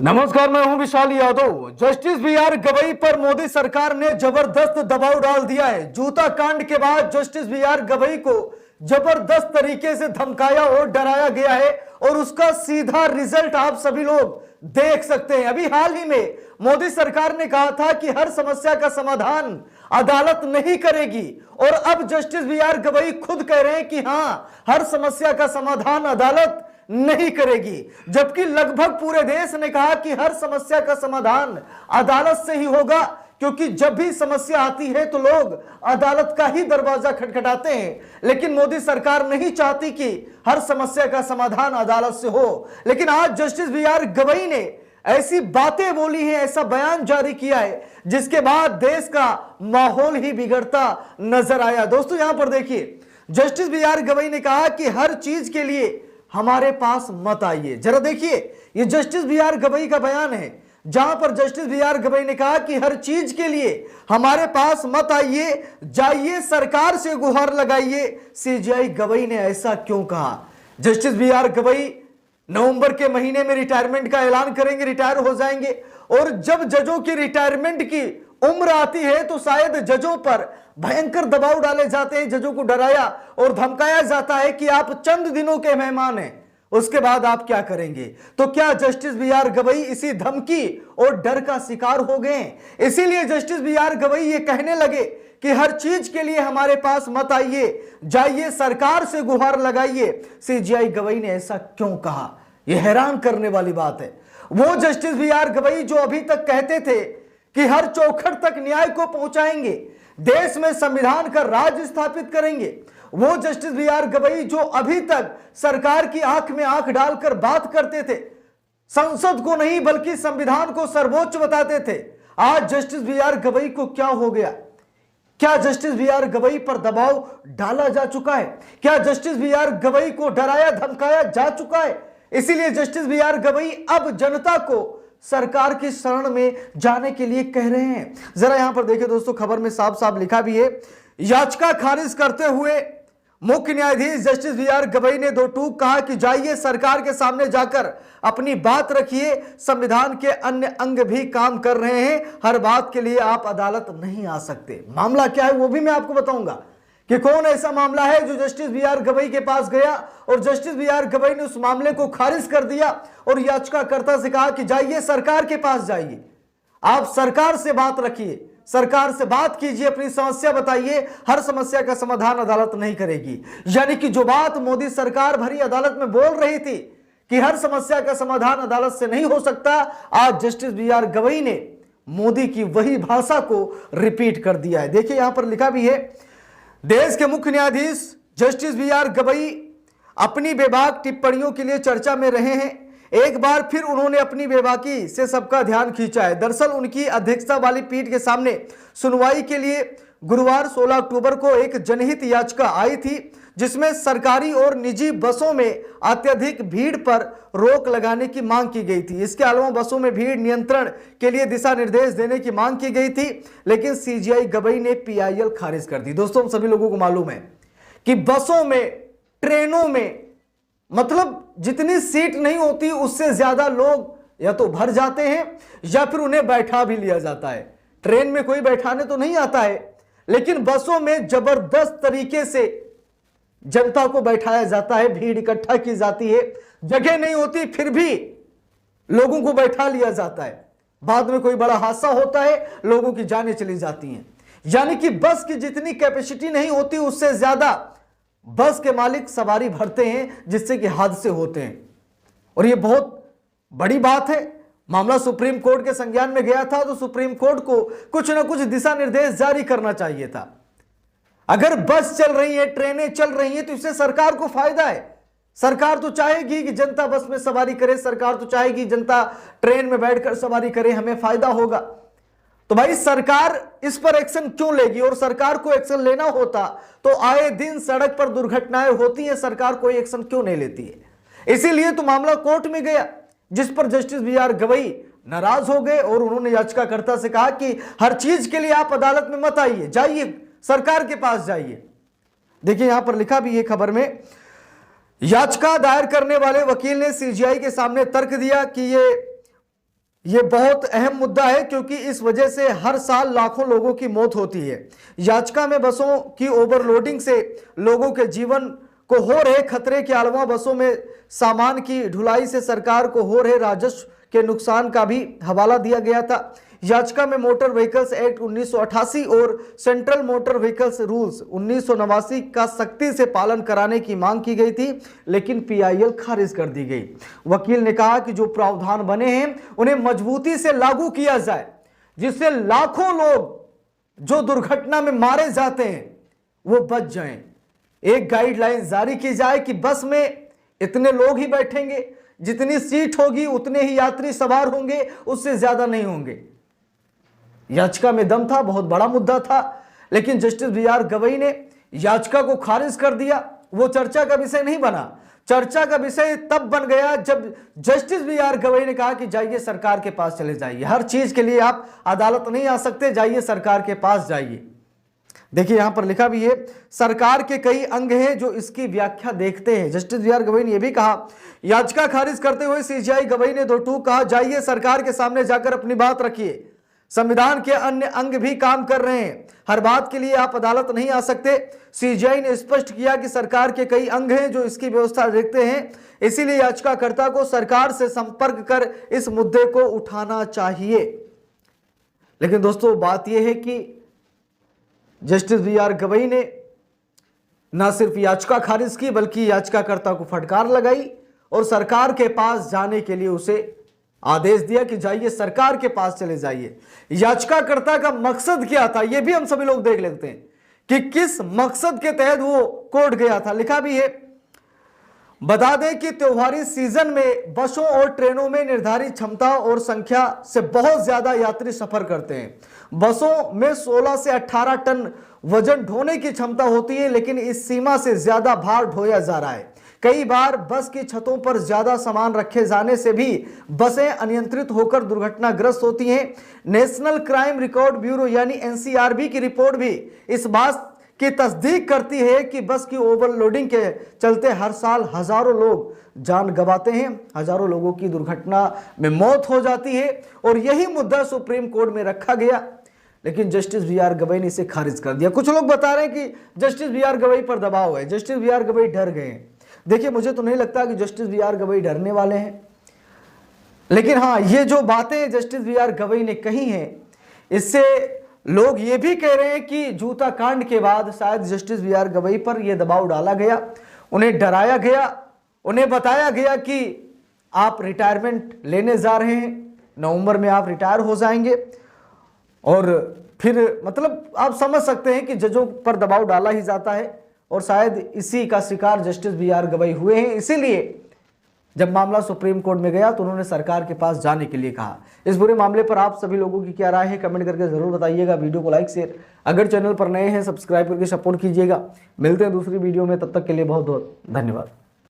नमस्कार, मैं हूं Vishal Yadav. Justice B R Gavai पर मोदी सरकार ने जबरदस्त दबाव डाल दिया है। जूता कांड के बाद जस्टिस बी आर गवई को जबरदस्त तरीके से धमकाया और डराया गया है और उसका सीधा रिजल्ट आप सभी लोग देख सकते हैं। अभी हाल ही में मोदी सरकार ने कहा था कि हर समस्या का समाधान अदालत नहीं करेगी और अब जस्टिस बी आर गवई खुद कह रहे हैं कि हां, हर समस्या का समाधान अदालत नहीं करेगी, जबकि लगभग पूरे देश ने कहा कि हर समस्या का समाधान अदालत से ही होगा, क्योंकि जब भी समस्या आती है तो लोग अदालत का ही दरवाजा खटखटाते हैं। लेकिन मोदी सरकार नहीं चाहती कि हर समस्या का समाधान अदालत से हो। लेकिन आज जस्टिस बी आर गवई ने ऐसी बातें बोली हैं, ऐसा बयान जारी किया है, जिसके बाद देश का माहौल ही बिगड़ता नजर आया। दोस्तों, यहां पर देखिए, जस्टिस बी आर गवई ने कहा कि हर चीज के लिए हमारे पास मत आइए। जरा देखिए, ये जस्टिस बी आर गवई का बयान है, जहां पर जस्टिस बी आर गवई ने कहा कि हर चीज के लिए हमारे पास मत आइए, जाइए सरकार से गुहार लगाइए। सीजेआई गवई ने ऐसा क्यों कहा? जस्टिस बी आर गवई नवंबर के महीने में रिटायरमेंट का ऐलान करेंगे, रिटायर हो जाएंगे, और जब जजों की रिटायरमेंट की उम्र आती है तो शायद जजों पर भयंकर दबाव डाले जाते हैं, जजों को डराया और धमकाया जाता है कि आप चंद दिनों के मेहमान हैं, उसके बाद आप क्या करेंगे। तो क्या जस्टिस बी आर गवई इसी धमकी और डर का शिकार हो गए? इसीलिए जस्टिस बी आर गवई ये कहने लगे कि हर चीज के लिए हमारे पास मत आइए, जाइए सरकार से गुहार लगाइए। सीजेआई गवई ने ऐसा क्यों कहा? यह हैरान करने वाली बात है। वो जस्टिस बी आर गवई जो अभी तक कहते थे कि हर चौखट तक न्याय को पहुंचाएंगे, देश में संविधान का राज स्थापित करेंगे, वो जस्टिस बी आर गवई जो अभी तक सरकार की आंख में आंख डालकर बात करते थे, संसद को नहीं बल्कि संविधान को सर्वोच्च बताते थे, आज जस्टिस बी आर गवई को क्या हो गया? क्या जस्टिस बी आर गवई पर दबाव डाला जा चुका है? क्या जस्टिस बी आर गवई को डराया धमकाया जा चुका है? इसीलिए जस्टिस बी आर गवई अब जनता को सरकार की शरण में जाने के लिए कह रहे हैं। जरा यहां पर देखिए दोस्तों, खबर में साफ साफ लिखा भी है, याचिका खारिज करते हुए मुख्य न्यायाधीश जस्टिस बी आर गवई ने दो टूक कहा कि जाइए सरकार के सामने जाकर अपनी बात रखिए, संविधान के अन्य अंग भी काम कर रहे हैं, हर बात के लिए आप अदालत नहीं आ सकते। मामला क्या है वो भी मैं आपको बताऊंगा कि कौन ऐसा मामला है जो जस्टिस बी आर गवई के पास गया और जस्टिस बी आर गवई ने उस मामले को खारिज कर दिया और याचिकाकर्ता से कहा कि जाइए सरकार के पास जाइए, आप सरकार से बात रखिए, सरकार से बात कीजिए, अपनी समस्या बताइए, हर समस्या का समाधान अदालत नहीं करेगी। यानी कि जो बात मोदी सरकार भरी अदालत में बोल रही थी कि हर समस्या का समाधान अदालत से नहीं हो सकता, आज जस्टिस बी आर गवई ने मोदी की वही भाषा को रिपीट कर दिया है। देखिए यहां पर लिखा भी है, देश के मुख्य न्यायाधीश जस्टिस बी आर गवई अपनी बेबाक टिप्पणियों के लिए चर्चा में रहे हैं। एक बार फिर उन्होंने अपनी बेबाकी से सबका ध्यान खींचा है। दरअसल उनकी अध्यक्षता वाली पीठ के सामने सुनवाई के लिए गुरुवार 16 अक्टूबर को एक जनहित याचिका आई थी, जिसमें सरकारी और निजी बसों में अत्यधिक भीड़ पर रोक लगाने की मांग की गई थी। इसके अलावा बसों में भीड़ नियंत्रण के लिए दिशा निर्देश देने की मांग की गई थी, लेकिन सीजेआई गवई ने पीआईएल खारिज कर दी। दोस्तों, हम सभी लोगों को मालूम है कि बसों में, ट्रेनों में, मतलब जितनी सीट नहीं होती उससे ज्यादा लोग या तो भर जाते हैं या फिर उन्हें बैठा भी लिया जाता है। ट्रेन में कोई बैठाने तो नहीं आता है, लेकिन बसों में जबरदस्त तरीके से जनता को बैठाया जाता है, भीड़ इकट्ठा की जाती है, जगह नहीं होती फिर भी लोगों को बैठा लिया जाता है। बाद में कोई बड़ा हादसा होता है, लोगों की जानें चली जाती हैं। यानी कि बस की जितनी कैपेसिटी नहीं होती उससे ज्यादा बस के मालिक सवारी भरते हैं, जिससे कि हादसे होते हैं। और यह बहुत बड़ी बात है। मामला सुप्रीम कोर्ट के संज्ञान में गया था, तो सुप्रीम कोर्ट को कुछ ना कुछ दिशा निर्देश जारी करना चाहिए था। अगर बस चल रही है, ट्रेनें चल रही हैं, तो इससे सरकार को फायदा है। सरकार तो चाहेगी कि जनता बस में सवारी करे, सरकार तो चाहेगी जनता ट्रेन में बैठकर सवारी करे, हमें फायदा होगा। तो भाई सरकार इस पर एक्शन क्यों लेगी? और सरकार को एक्शन लेना होता तो आए दिन सड़क पर दुर्घटनाएं होती हैं, सरकार कोई एक्शन क्यों नहीं लेती है? इसीलिए तो मामला कोर्ट में गया, जिस पर जस्टिस बी आर गवई नाराज हो गए और उन्होंने याचिकाकर्ता से कहा कि हर चीज के लिए आप अदालत में मत आइए, जाइए सरकार के पास जाइए। देखिए यहां पर लिखा भी है खबर में, याचिका दायर करने वाले वकील ने सीजेआई के सामने तर्क दिया कि ये ये बहुत अहम मुद्दा है क्योंकि इस वजह से हर साल लाखों लोगों की मौत होती है। याचिका में बसों की ओवरलोडिंग से लोगों के जीवन को हो रहे खतरे के अलावा बसों में सामान की ढुलाई से सरकार को हो रहे राजस्व के नुकसान का भी हवाला दिया गया था। याचिका में मोटर व्हीकल्स एक्ट 1988 और सेंट्रल मोटर व्हीकल्स रूल्स 1989 का सख्ती से पालन कराने की मांग की गई थी, लेकिन पीआईएल खारिज कर दी गई। वकील ने कहा कि जो प्रावधान बने हैं उन्हें मजबूती से लागू किया जाए, जिससे लाखों लोग जो दुर्घटना में मारे जाते हैं वो बच जाएं। एक गाइडलाइन जारी की जाए कि बस में इतने लोग ही बैठेंगे, जितनी सीट होगी उतने ही यात्री सवार होंगे, उससे ज्यादा नहीं होंगे। याचिका में दम था, बहुत बड़ा मुद्दा था, लेकिन जस्टिस बीआर गवई ने याचिका को खारिज कर दिया। वो चर्चा का विषय नहीं बना। चर्चा का विषय तब बन गया जब जस्टिस बीआर गवई ने कहा कि जाइए सरकार के पास चले जाइए, हर चीज के लिए आप अदालत नहीं आ सकते, जाइए सरकार के पास जाइए। देखिए यहां पर लिखा भी है, सरकार के कई अंग हैं जो इसकी व्याख्या देखते हैं। जस्टिस बीआर गवई ने यह भी कहा, याचिका खारिज करते हुए सीजेआई गवई ने 2 कहा, जाइए सरकार के सामने जाकर अपनी बात रखिए। संविधान के अन्य अंग भी काम कर रहे हैं, हर बात के लिए आप अदालत नहीं आ सकते। सीजेआई ने स्पष्ट किया कि सरकार के कई अंग हैं जो इसकी व्यवस्था देखते हैं, इसीलिए याचिकाकर्ता को सरकार से संपर्क कर इस मुद्दे को उठाना चाहिए। लेकिन दोस्तों बात यह है कि जस्टिस बीआर गवई ने न सिर्फ याचिका खारिज की बल्कि याचिकाकर्ता को फटकार लगाई और सरकार के पास जाने के लिए उसे आदेश दिया कि जाइए सरकार के पास चले जाइए। याचिकाकर्ता का मकसद क्या था यह भी हम सभी लोग देख लेते हैं कि किस मकसद के तहत वो कोर्ट गया था। लिखा भी है, बता दें कि त्योहारी सीजन में बसों और ट्रेनों में निर्धारित क्षमता और संख्या से बहुत ज्यादा यात्री सफर करते हैं। बसों में 16 से 18 टन वजन ढोने की क्षमता होती है, लेकिन इस सीमा से ज्यादा भार ढोया जा रहा है। कई बार बस की छतों पर ज्यादा सामान रखे जाने से भी बसें अनियंत्रित होकर दुर्घटनाग्रस्त होती हैं। नेशनल क्राइम रिकॉर्ड ब्यूरो यानी एनसीआरबी की रिपोर्ट भी इस बात की तस्दीक करती है कि बस की ओवरलोडिंग के चलते हर साल हजारों लोग जान गंवाते हैं, हजारों लोगों की दुर्घटना में मौत हो जाती है और यही मुद्दा सुप्रीम कोर्ट में रखा गया, लेकिन जस्टिस बीआर गवई ने इसे खारिज कर दिया। कुछ लोग बता रहे हैं कि जस्टिस बीआर गवई पर दबाव है, जस्टिस बीआर गवई डर गए हैं। देखिए मुझे तो नहीं लगता कि जस्टिस बीआर गवई डरने वाले हैं, लेकिन हाँ ये जो बातें जस्टिस बीआर गवई ने कही हैं इससे लोग ये भी कह रहे हैं कि जूता कांड के बाद शायद जस्टिस बीआर गवई पर यह दबाव डाला गया, उन्हें डराया गया, उन्हें बताया गया कि आप रिटायरमेंट लेने जा रहे हैं, नवंबर में आप रिटायर हो जाएंगे। और फिर मतलब आप समझ सकते हैं कि जजों पर दबाव डाला ही जाता है और शायद इसी का शिकार जस्टिस बीआर गवई हुए हैं। इसीलिए जब मामला सुप्रीम कोर्ट में गया तो उन्होंने सरकार के पास जाने के लिए कहा। इस पूरे मामले पर आप सभी लोगों की क्या राय है कमेंट करके जरूर बताइएगा। वीडियो को लाइक शेयर, अगर चैनल पर नए हैं सब्सक्राइब करके सपोर्ट कीजिएगा। मिलते हैं दूसरी वीडियो में, तब तक के लिए बहुत बहुत धन्यवाद।